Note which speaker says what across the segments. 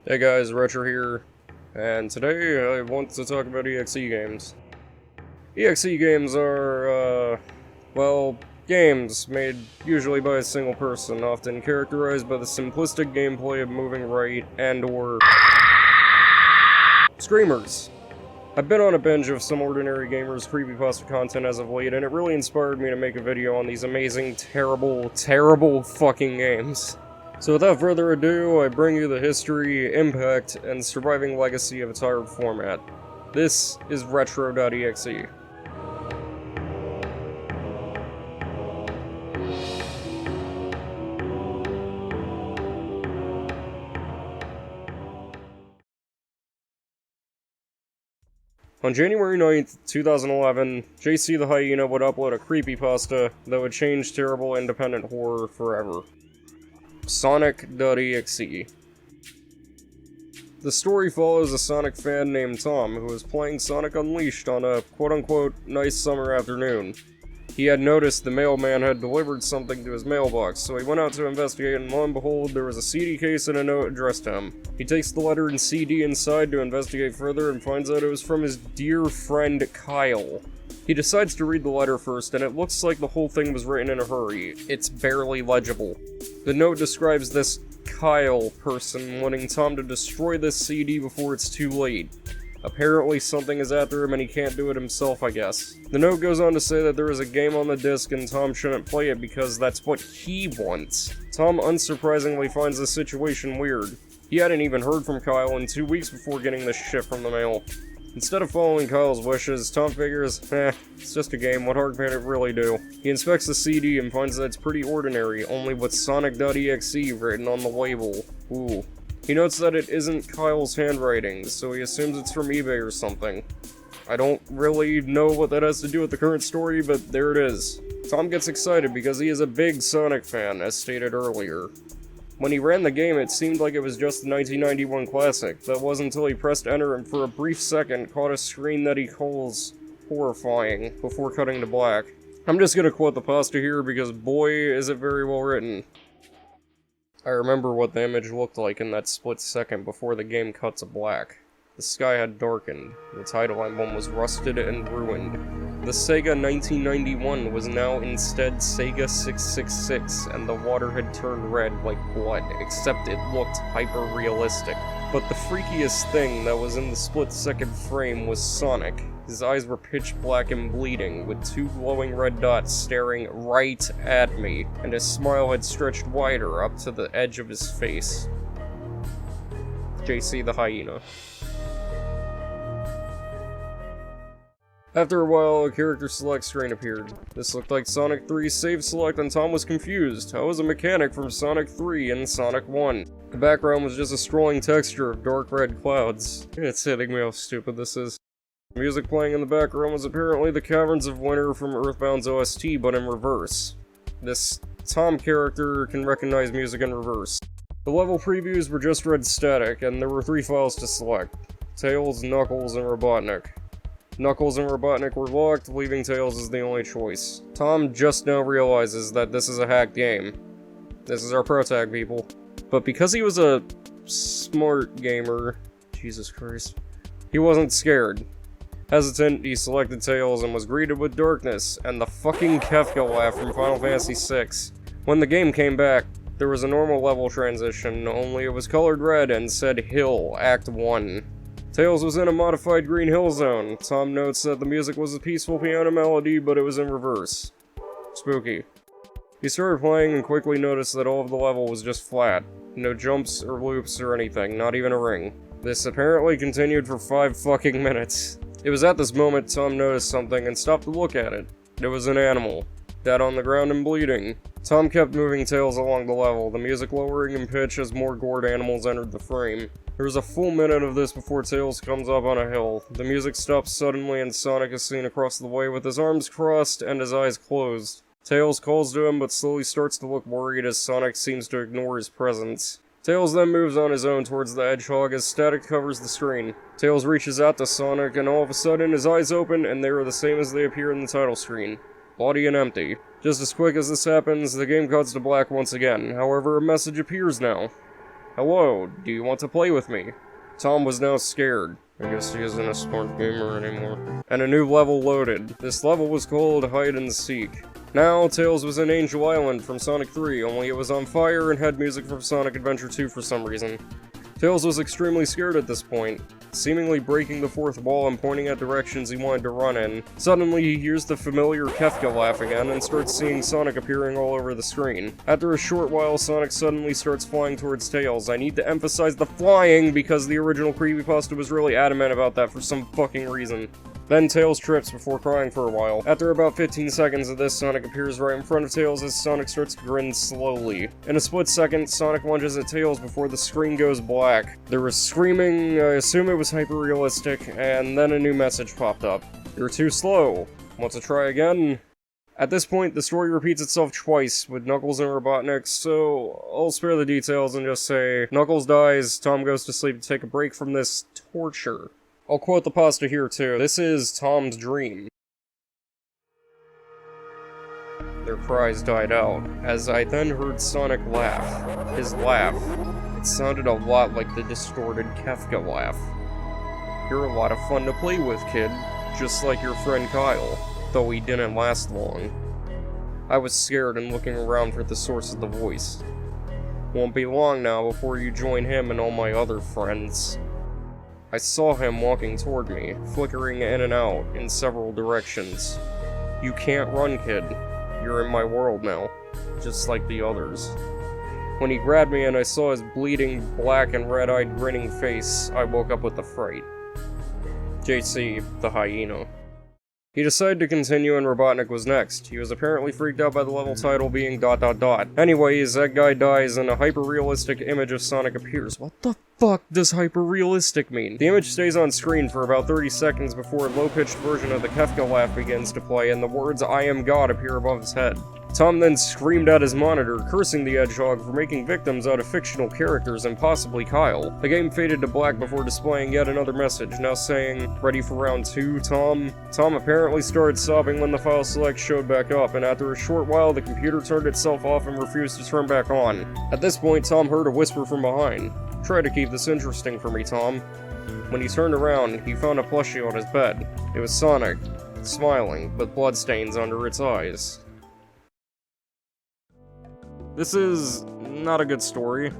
Speaker 1: Hey guys, Retro here, and today I want to talk about EXE games. EXE games are, well, games made usually by a single person, often characterized by the simplistic gameplay of moving right and/or screamers. I've been on a binge of some ordinary gamers' creepypasta content as of late, and it really inspired me to make a video on these amazing, terrible, terrible fucking games. So without further ado, I bring you the history, impact, and surviving legacy of its hard format. This is Retro.exe. On January 9th, 2011, JCTheHyena would upload a creepypasta that would change terrible independent horror forever. Sonic.exe. The story follows a Sonic fan named Tom who was playing Sonic Unleashed on a quote-unquote nice summer afternoon. He had noticed the mailman had delivered something to his mailbox, so he went out to investigate, and lo and behold, there was a CD case and a note addressed to him. He takes the letter and CD inside to investigate further and finds out it was from his dear friend Kyle. He decides to read the letter first, and it looks like the whole thing was written in a hurry. It's barely legible. The note describes this Kyle person wanting Tom to destroy this CD before it's too late. Apparently something is after him and he can't do it himself, I guess. The note goes on to say that there is a game on the disc and Tom shouldn't play it because that's what he wants. Tom unsurprisingly finds the situation weird. He hadn't even heard from Kyle in 2 weeks before getting this shit from the mail. Instead of following Kyle's wishes, Tom figures, it's just a game, what harm can it really do? He inspects the CD and finds that it's pretty ordinary, only with Sonic.exe written on the label. Ooh. He notes that it isn't Kyle's handwriting, so he assumes it's from eBay or something. I don't really know what that has to do with the current story, but there it is. Tom gets excited because he is a big Sonic fan, as stated earlier. When he ran the game, it seemed like it was just a 1991 classic. That wasn't until he pressed enter and for a brief second caught a screen that he calls horrifying, before cutting to black. I'm just gonna quote the pasta here because boy is it very well written. I remember what the image looked like in that split second before the game cut to black. The sky had darkened, the title emblem was rusted and ruined. The Sega 1991 was now instead Sega 666, and the water had turned red like blood, except it looked hyper-realistic. But the freakiest thing that was in the split-second frame was Sonic. His eyes were pitch black and bleeding, with two glowing red dots staring right at me, and his smile had stretched wider up to the edge of his face. JCTheHyena. After a while, a character select screen appeared. This looked like Sonic 3's save select and Tom was confused. How was a mechanic from Sonic 3 in Sonic 1? The background was just a scrolling texture of dark red clouds. It's hitting me how stupid this is. The music playing in the background was apparently the Caverns of Winter from Earthbound's OST, but in reverse. This Tom character can recognize music in reverse. The level previews were just red static, and there were 3 files to select. Tails, Knuckles, and Robotnik. Knuckles and Robotnik were locked, leaving Tails as the only choice. Tom just now realizes that this is a hacked game. This is our pro tag, people. But because he was a smart gamer, Jesus Christ, he wasn't scared. Hesitant, he selected Tails and was greeted with darkness, and the fucking Kefka laugh from Final Fantasy VI. When the game came back, there was a normal level transition, only it was colored red and said Hill, Act 1. Tails was in a modified Green Hill Zone. Tom notes that the music was a peaceful piano melody, but it was in reverse. Spooky. He started playing and quickly noticed that all of the level was just flat. No jumps or loops or anything, not even a ring. This apparently continued for 5 fucking minutes. It was at this moment Tom noticed something and stopped to look at it. It was an animal. Dead on the ground and bleeding. Tom kept moving Tails along the level, the music lowering in pitch as more gored animals entered the frame. There was a full minute of this before Tails comes up on a hill. The music stops suddenly and Sonic is seen across the way with his arms crossed and his eyes closed. Tails calls to him but slowly starts to look worried as Sonic seems to ignore his presence. Tails then moves on his own towards the Hedgehog as static covers the screen. Tails reaches out to Sonic and all of a sudden his eyes open and they are the same as they appear in the title screen. Bloody and empty. Just as quick as this happens, the game cuts to black once again. However, a message appears now. Hello, do you want to play with me? Tom was now scared. I guess he isn't a smart gamer anymore. And a new level loaded. This level was called Hide and Seek. Now, Tails was in Angel Island from Sonic 3, only it was on fire and had music from Sonic Adventure 2 for some reason. Tails was extremely scared at this point, seemingly breaking the fourth wall and pointing at directions he wanted to run in. Suddenly, he hears the familiar Kefka laugh again and starts seeing Sonic appearing all over the screen. After a short while, Sonic suddenly starts flying towards Tails. I need to emphasize the flying because the original Creepypasta was really adamant about that for some fucking reason. Then Tails trips before crying for a while. After about 15 seconds of this, Sonic appears right in front of Tails as Sonic starts to grin slowly. In a split second, Sonic lunges at Tails before the screen goes black. There was screaming, I assume it was hyper-realistic, and then a new message popped up. You're too slow. Want to try again? At this point, the story repeats itself twice, with Knuckles and Robotnik, so I'll spare the details and just say, Knuckles dies, Tom goes to sleep to take a break from this torture. I'll quote the pasta here too. This is Tom's dream. Their cries died out, as I then heard Sonic laugh. His laugh. It sounded a lot like the distorted Kefka laugh. You're a lot of fun to play with, kid. Just like your friend Kyle, though he didn't last long. I was scared and looking around for the source of the voice. Won't be long now before you join him and all my other friends. I saw him walking toward me, flickering in and out in several directions. You can't run, kid. You're in my world now, just like the others. When he grabbed me and I saw his bleeding, black and red-eyed grinning face, I woke up with a fright. JCTheHyena. He decided to continue and Robotnik was next. He was apparently freaked out by the level title being ... Anyways, that guy dies and a hyper-realistic image of Sonic appears. What the fuck does hyper-realistic mean? The image stays on screen for about 30 seconds before a low-pitched version of the Kefka laugh begins to play and the words "I am God" appear above his head. Tom then screamed at his monitor, cursing the Hedgehog for making victims out of fictional characters and possibly Kyle. The game faded to black before displaying yet another message, now saying, "Ready for round 2, Tom?" Tom apparently started sobbing when the file select showed back up, and after a short while the computer turned itself off and refused to turn back on. At this point, Tom heard a whisper from behind. "Try to keep this interesting for me, Tom." When he turned around, he found a plushie on his bed. It was Sonic, smiling, with bloodstains under its eyes. This is not a good story.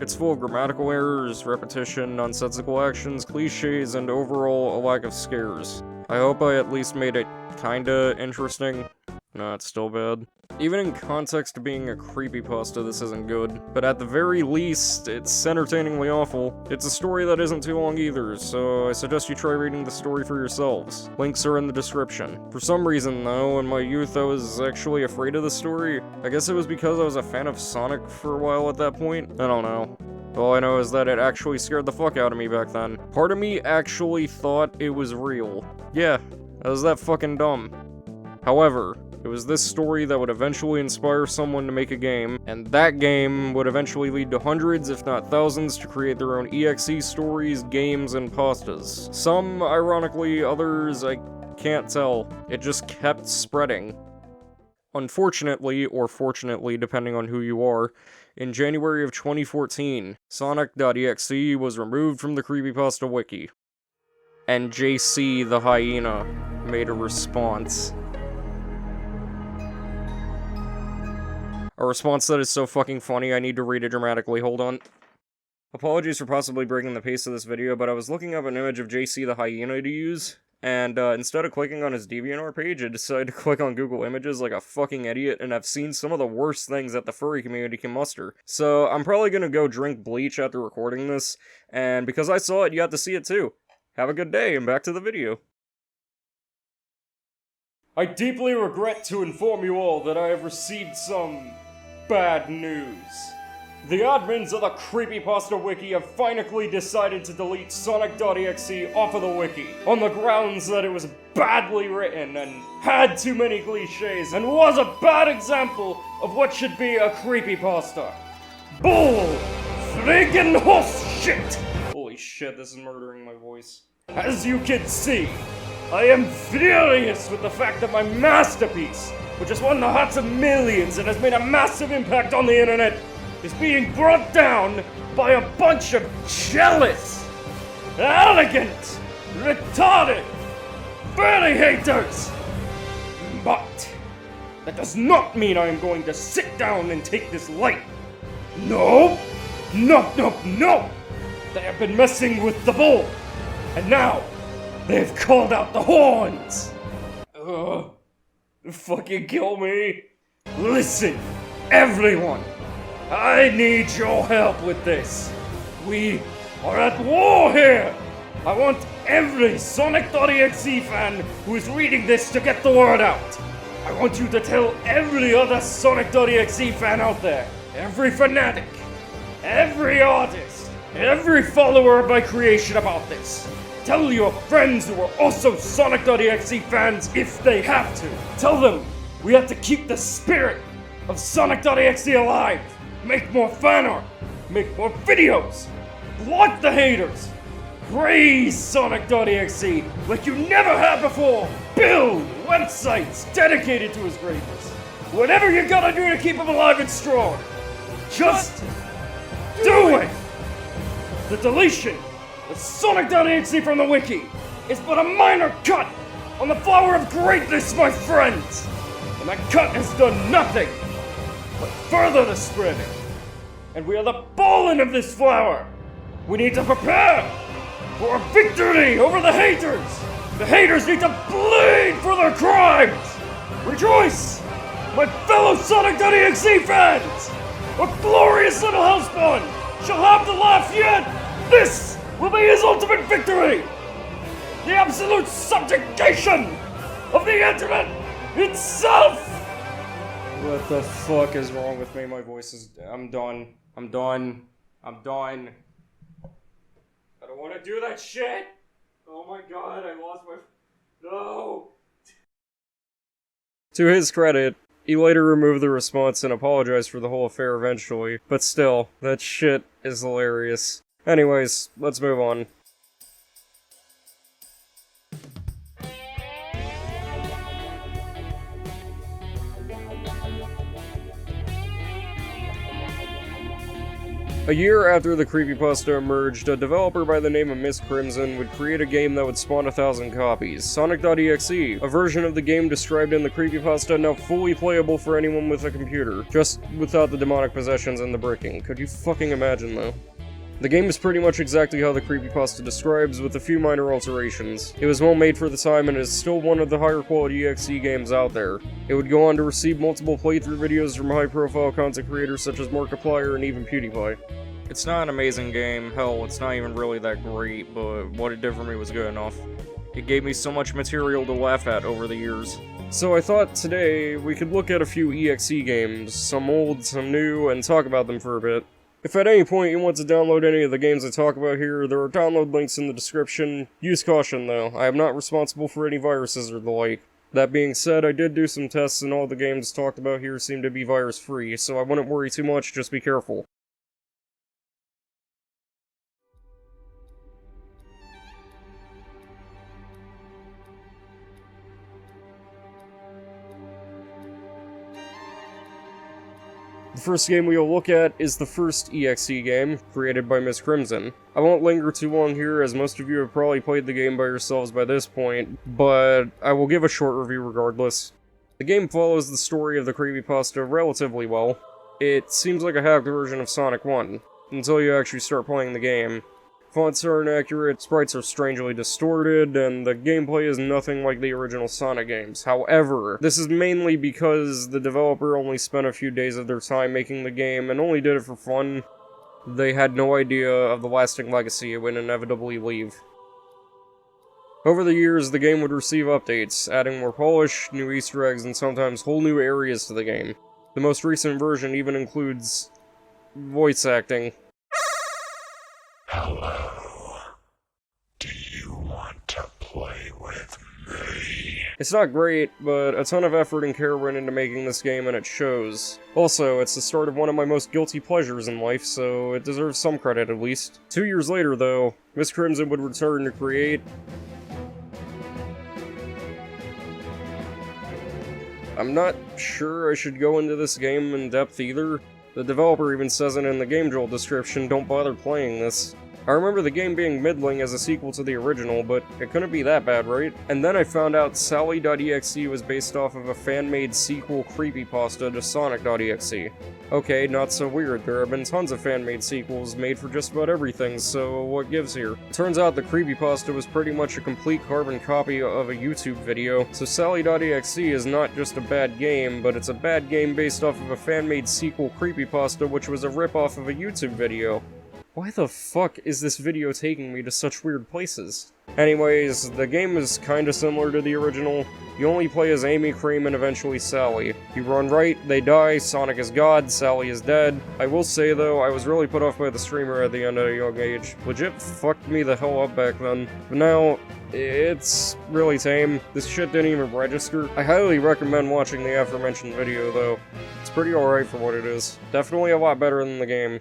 Speaker 1: It's full of grammatical errors, repetition, nonsensical actions, cliches, and overall a lack of scares. I hope I at least made it kinda interesting. No, it's still bad. Even in context of being a creepypasta, this isn't good. But at the very least, it's entertainingly awful. It's a story that isn't too long either, so I suggest you try reading the story for yourselves. Links are in the description. For some reason, though, in my youth I was actually afraid of the story. I guess it was because I was a fan of Sonic for a while at that point. I don't know. All I know is that it actually scared the fuck out of me back then. Part of me actually thought it was real. Yeah, I was that fucking dumb. However, it was this story that would eventually inspire someone to make a game, and that game would eventually lead to hundreds, if not thousands, to create their own EXE stories, games, and pastas. Some, ironically, others, I can't tell. It just kept spreading. Unfortunately, or fortunately, depending on who you are, in January of 2014, Sonic.exe was removed from the Creepypasta wiki. And JCTheHyena made a response. A response that is so fucking funny, I need to read it dramatically. Hold on. Apologies for possibly breaking the pace of this video, but I was looking up an image of JCTheHyena to use, and instead of clicking on his DeviantArt page, I decided to click on Google Images like a fucking idiot, and I've seen some of the worst things that the furry community can muster. So I'm probably gonna go drink bleach after recording this, and because I saw it, you have to see it too. Have a good day, and back to the video. I deeply regret to inform you all that I have received some bad news. The admins of the Creepypasta wiki have finally decided to delete Sonic.exe off of the wiki, on the grounds that it was badly written and had too many cliches and was a bad example of what should be a creepypasta. Bull! Friggin' horse shit! Holy shit, this is murdering my voice. As you can see, I am furious with the fact that my masterpiece, which has won the hearts of millions and has made a massive impact on the internet, is being brought down by a bunch of jealous, arrogant, retarded, furry haters. But that does not mean I am going to sit down and take this light. No! No, no, no! They have been messing with the bull, and now they've called out the horns! Fucking kill me! Listen, everyone! I need your help with this! We are at war here! I want every Sonic.exe fan who is reading this to get the word out! I want you to tell every other Sonic.exe fan out there, every fanatic, every artist, every follower of my creation about this. Tell your friends who are also Sonic.exe fans if they have to. Tell them we have to keep the spirit of Sonic.exe alive. Make more fan art. Make more videos. Block the haters. Praise Sonic.exe like you never have before. Build websites dedicated to his greatness. Whatever you gotta do to keep him alive and strong. Just do it! The deletion of Sonic.exe from the wiki is but a minor cut on the flower of greatness, my friends! And that cut has done nothing but further the spread it. And we are the pollen of this flower! We need to prepare for a victory over the haters! The haters need to bleed for their crimes! Rejoice, my fellow Sonic.exe fans! A glorious little hellspawn shall have the laugh yet! This will be his ultimate victory! The absolute subjugation of the internet itself! What the fuck is wrong with me? My voice is... I'm done. I don't want to do that shit! Oh my god, I lost my... No! To his credit, he later removed the response and apologized for the whole affair eventually, but still, that shit is hilarious. Anyways, let's move on. A year after the creepypasta emerged, a developer by the name of Miss Crimson would create a game that would spawn 1,000 copies. Sonic.exe, a version of the game described in the creepypasta, now fully playable for anyone with a computer, just without the demonic possessions and the bricking. Could you fucking imagine, though? The game is pretty much exactly how the creepypasta describes, with a few minor alterations. It was well made for the time and is still one of the higher quality EXE games out there. It would go on to receive multiple playthrough videos from high-profile content creators such as Markipliers and even Pewdiepie. It's not an amazing game, hell, it's not even really that great, but what it did for me was good enough. It gave me so much material to laugh at over the years. So I thought today we could look at a few EXE games, some old, some new, and talk about them for a bit. If at any point you want to download any of the games I talk about here, there are download links in the description. Use caution though, I am not responsible for any viruses or the like. That being said, I did do some tests and all the games talked about here seem to be virus-free, so I wouldn't worry too much, just be careful. The first game we will look at is the first EXE game, created by Miss Crimson. I won't linger too long here, as most of you have probably played the game by yourselves by this point, but I will give a short review regardless. The game follows the story of the creepypasta relatively well. It seems like a hacked version of Sonic 1, until you actually start playing the game. Fonts are inaccurate, sprites are strangely distorted, and the gameplay is nothing like the original Sonic games. However, this is mainly because the developer only spent a few days of their time making the game and only did it for fun. They had no idea of the lasting legacy it would inevitably leave. Over the years, the game would receive updates, adding more polish, new Easter eggs, and sometimes whole new areas to the game. The most recent version even includes voice acting.
Speaker 2: Hello. Do you want to play with me?
Speaker 1: It's not great, but a ton of effort and care went into making this game and it shows. Also, it's the start of one of my most guilty pleasures in life, so it deserves some credit at least. 2 years later, though, Miss Crimson would return to create... I'm not sure I should go into this game in depth either. The developer even says it in the Gamejolt description, don't bother playing this. I remember the game being middling as a sequel to the original, but it couldn't be that bad, right? And then I found out Sally.exe was based off of a fan-made sequel creepypasta to Sonic.exe. Okay, not so weird, there have been tons of fan-made sequels made for just about everything, so what gives here? Turns out the creepypasta was pretty much a complete carbon copy of a YouTube video, so Sally.exe is not just a bad game, but it's a bad game based off of a fan-made sequel creepypasta which was a rip-off of a YouTube video. Why the fuck is this video taking me to such weird places? Anyways, the game is kinda similar to the original. You only play as Amy, Cream, and eventually Sally. You run right, they die, Sonic is God, Sally is dead. I will say though, I was really put off by the streamer at the end at a young age. Legit fucked me the hell up back then. But now, it's really tame. This shit didn't even register. I highly recommend watching the aforementioned video though. It's pretty alright for what it is. Definitely a lot better than the game.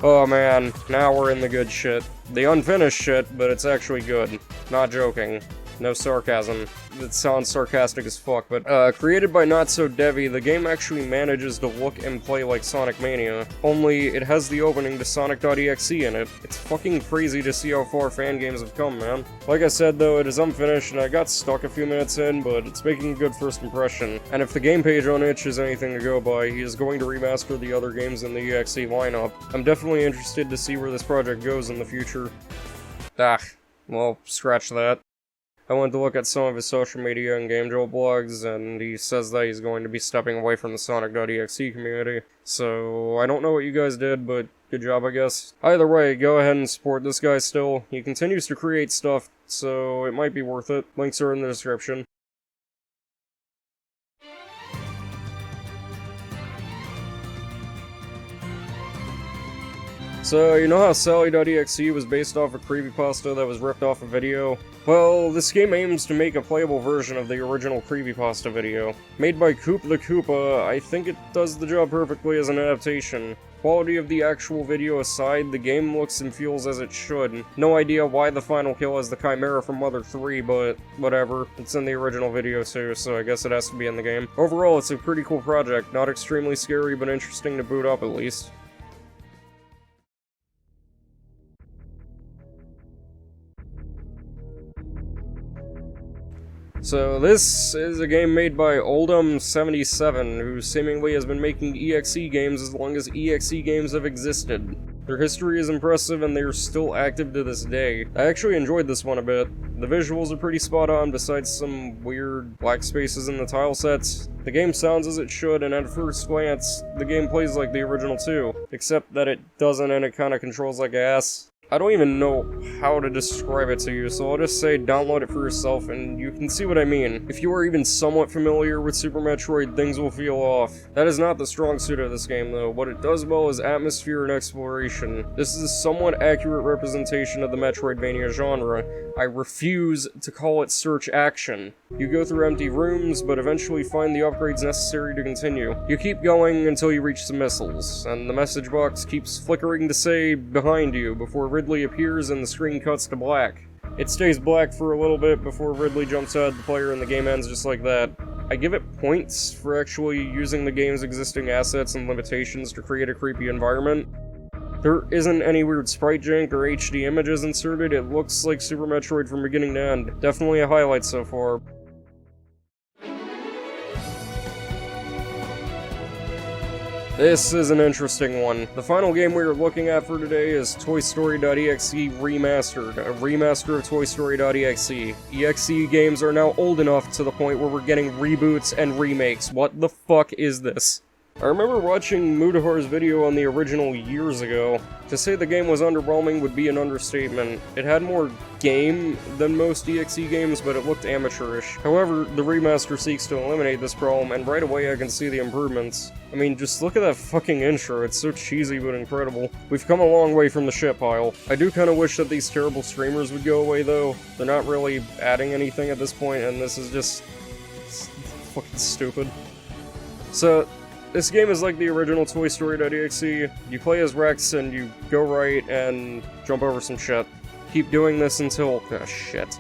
Speaker 1: Oh man, now we're in the good shit. The unfinished shit, but it's actually good. Not joking. No sarcasm. It sounds sarcastic as fuck, but created by NotSoDevy, the game actually manages to look and play like Sonic Mania, only it has the opening to Sonic.exe in it. It's fucking crazy to see how far fan games have come, man. Like I said though, it is unfinished and I got stuck a few minutes in, but it's making a good first impression. And if the game page on itch is anything to go by, he is going to remaster the other games in the EXE lineup. I'm definitely interested to see where this project goes in the future. Well, scratch that. I went to look at some of his social media and Gamejolt blogs, and he says that he's going to be stepping away from the Sonic.exe community. So, I don't know what you guys did, but good job, I guess. Either way, go ahead and support this guy still. He continues to create stuff, so it might be worth it. Links are in the description. So, you know how Sally.exe was based off a creepypasta that was ripped off a video? Well, this game aims to make a playable version of the original creepypasta video. Made by KoopTheKoopa, I think it does the job perfectly as an adaptation. Quality of the actual video aside, the game looks and feels as it should. No idea why the final kill is the Chimera from Mother 3, but whatever. It's in the original video too, so I guess it has to be in the game. Overall, it's a pretty cool project. Not extremely scary, but interesting to boot up at least. So this is a game made by Oldham77, who seemingly has been making EXE games as long as EXE games have existed. Their history is impressive and they are still active to this day. I actually enjoyed this one a bit. The visuals are pretty spot on besides some weird black spaces in the tile sets. The game sounds as it should, and at first glance, the game plays like the original too, except that it doesn't and it kinda controls like ass. I don't even know how to describe it to you, so I'll just say download it for yourself and you can see what I mean. If you are even somewhat familiar with Super Metroid, things will feel off. That is not the strong suit of this game though. What it does well is atmosphere and exploration. This is a somewhat accurate representation of the Metroidvania genre. I refuse to call it search action. You go through empty rooms, but eventually find the upgrades necessary to continue. You keep going until you reach the missiles, and the message box keeps flickering to say behind you before Ridley appears and the screen cuts to black. It stays black for a little bit before Ridley jumps out at the player and the game ends just like that. I give it points for actually using the game's existing assets and limitations to create a creepy environment. There isn't any weird sprite jank or HD images inserted, it looks like Super Metroid from beginning to end. Definitely a highlight so far. This is an interesting one. The final game we are looking at for today is Toystory.exe Remastered, a remaster of Toystory.exe. EXE games are now old enough to the point where we're getting reboots and remakes. What the fuck is this? I remember watching Mudahar's video on the original years ago. To say the game was underwhelming would be an understatement. It had more game than most EXE games, but it looked amateurish. However, the remaster seeks to eliminate this problem, and right away I can see the improvements. I mean, just look at that fucking intro, it's so cheesy but incredible. We've come a long way from the shit pile. I do kinda wish that these terrible streamers would go away though. They're not really adding anything at this point, and this is just fucking stupid. So, this game is like the original Toystory.exe. You play as Rex and you go right and jump over some shit. Keep doing this until... oh, shit.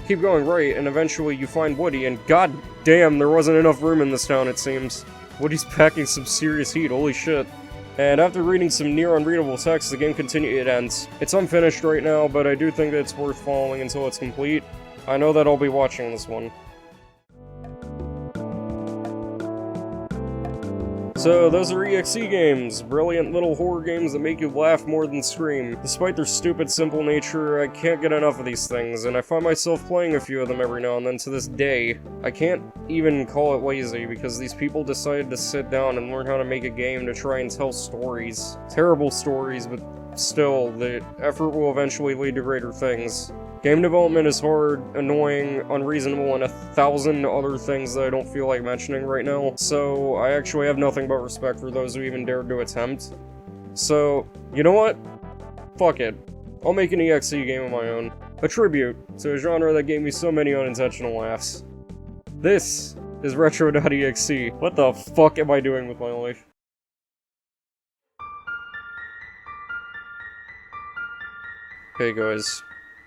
Speaker 1: Keep going right, and eventually you find Woody, and god damn, there wasn't enough room in this town, it seems. Woody's packing some serious heat, holy shit. And after reading some near unreadable text, the game it ends. It's unfinished right now, but I do think that it's worth following until it's complete. I know that I'll be watching this one. So, those are EXE games, brilliant little horror games that make you laugh more than scream. Despite their stupid, simple nature, I can't get enough of these things, and I find myself playing a few of them every now and then to this day. I can't even call it lazy, because these people decided to sit down and learn how to make a game to try and tell stories. Terrible stories, but still, the effort will eventually lead to greater things. Game development is hard, annoying, unreasonable, and 1,000 other things that I don't feel like mentioning right now, so I actually have nothing but respect for those who even dared to attempt. So, you know what? Fuck it. I'll make an EXE game of my own. A tribute to a genre that gave me so many unintentional laughs. This is Retro.EXE. What the fuck am I doing with my life? Hey guys.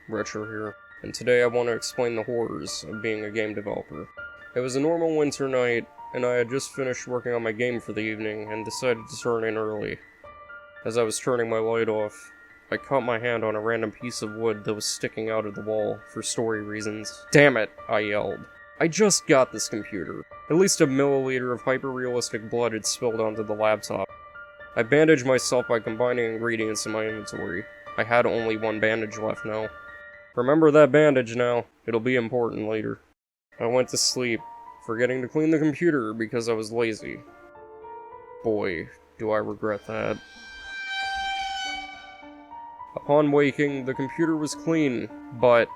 Speaker 1: Retro here, and today I want to explain the horrors of being a game developer. It was a normal winter night, and I had just finished working on my game for the evening, and decided to turn in early. As I was turning my light off, I caught my hand on a random piece of wood that was sticking out of the wall, for story reasons. Damn it, I yelled. I just got this computer. At least a milliliter of hyper-realistic blood had spilled onto the laptop. I bandaged myself by combining ingredients in my inventory. I had only one bandage left now. Remember that bandage now, it'll be important later. I went to sleep, forgetting to clean the computer because I was lazy. Boy, do I regret that. Upon waking, the computer was clean, but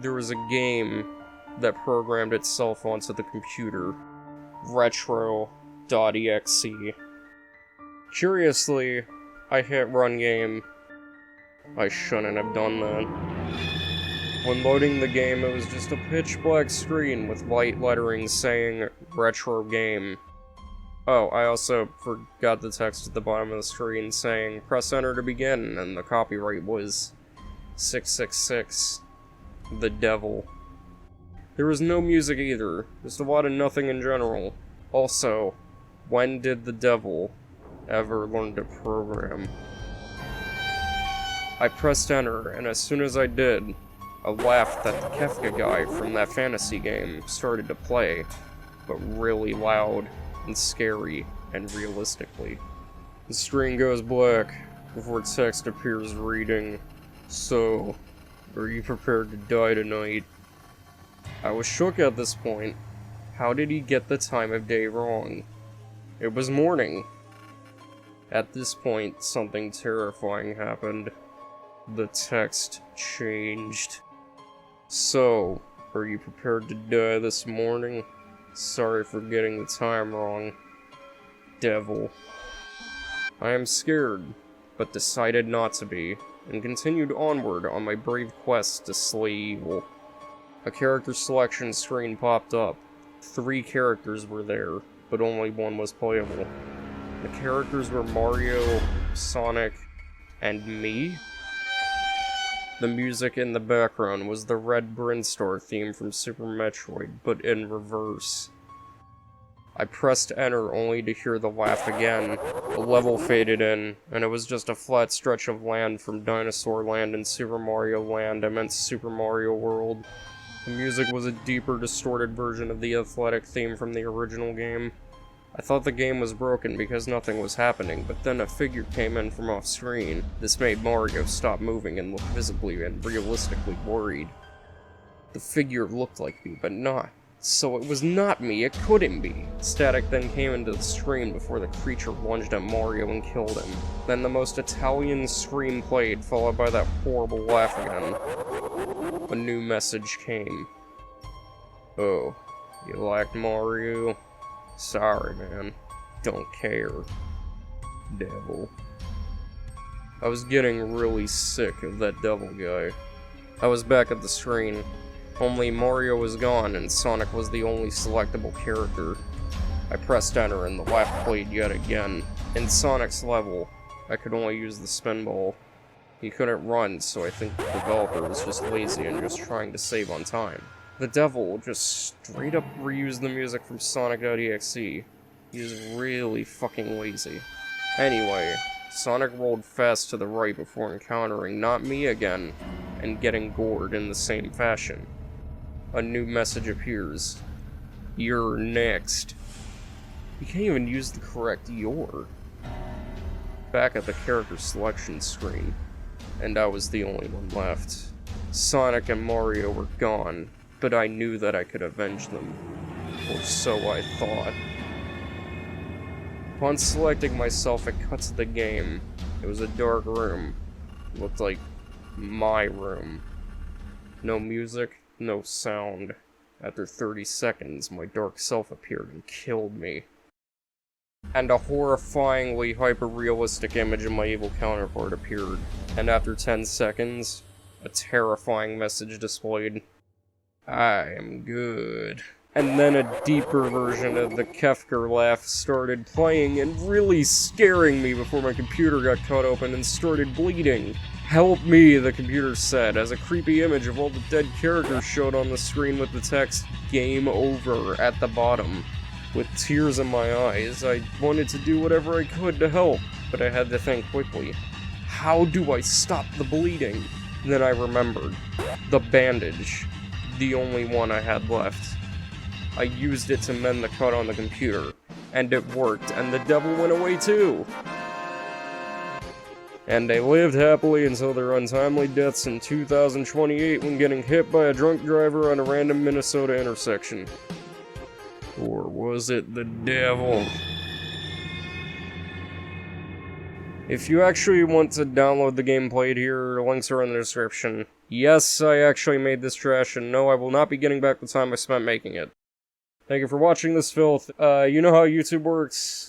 Speaker 1: there was a game that programmed itself onto the computer. RETRO.EXE. Curiously, I hit run game. I shouldn't have done that. When loading the game, it was just a pitch-black screen with white lettering saying Retro Game. Oh, I also forgot the text at the bottom of the screen saying press enter to begin, and the copyright was 666, The Devil. There was no music either, just a lot of nothing in general. Also, when did the devil ever learn to program? I pressed enter, and as soon as I did, a laugh that the Kefka guy from that fantasy game started to play, but really loud and scary and realistically. The screen goes black before text appears reading, "So, are you prepared to die tonight?" I was shook at this point. How did he get the time of day wrong? It was morning. At this point, something terrifying happened. The text changed. "So, are you prepared to die this morning? Sorry for getting the time wrong. Devil." I am scared, but decided not to be, and continued onward on my brave quest to slay evil. A character selection screen popped up. 3 characters were there, but only one was playable. The characters were Mario, Sonic, and me? The music in the background was the Red Brinstar theme from Super Metroid, but in reverse. I pressed enter only to hear the laugh again. The level faded in, and it was just a flat stretch of land from Dinosaur Land and Super Mario Land. I meant Super Mario World. The music was a deeper, distorted version of the athletic theme from the original game. I thought the game was broken because nothing was happening, but then a figure came in from off-screen. This made Mario stop moving and look visibly and realistically worried. The figure looked like me, but not. So it was not me, it couldn't be. Static then came into the screen before the creature lunged at Mario and killed him. Then the most Italian scream played, followed by that horrible laugh again. A new message came. "Oh, you liked Mario? Sorry, man. Don't care. Devil." I was getting really sick of that devil guy. I was back at the screen. Only Mario was gone and Sonic was the only selectable character. I pressed enter and the laugh played yet again. In Sonic's level, I could only use the spin ball. He couldn't run, so I think the developer was just lazy and just trying to save on time. The devil just straight up reused the music from Sonic.exe. He's really fucking lazy. Anyway, Sonic rolled fast to the right before encountering not me again, and getting gored in the same fashion. A new message appears. You're next. You can't even use the correct "you're." Back at the character selection screen, and I was the only one left. Sonic and Mario were gone, but I knew that I could avenge them. Or so I thought. Upon selecting myself, it cut to the game. It was a dark room. It looked like my room. No music, no sound. After 30 seconds, my dark self appeared and killed me. And a horrifyingly hyper-realistic image of my evil counterpart appeared. And after 10 seconds, a terrifying message displayed. I am good. And then a deeper version of the Kefker laugh started playing and really scaring me before my computer got cut open and started bleeding. Help me, the computer said, as a creepy image of all the dead characters showed on the screen with the text, "Game over," at the bottom. With tears in my eyes, I wanted to do whatever I could to help, but I had to think quickly. How do I stop the bleeding? Then I remembered. The bandage. The only one I had left. I used it to mend the cut on the computer, and it worked, and the devil went away too! And they lived happily until their untimely deaths in 2028 when getting hit by a drunk driver on a random Minnesota intersection. Or was it the devil? If you actually want to download the game played here, links are in the description. Yes, I actually made this trash, and no, I will not be getting back the time I spent making it. Thank you for watching this filth. You know how YouTube works.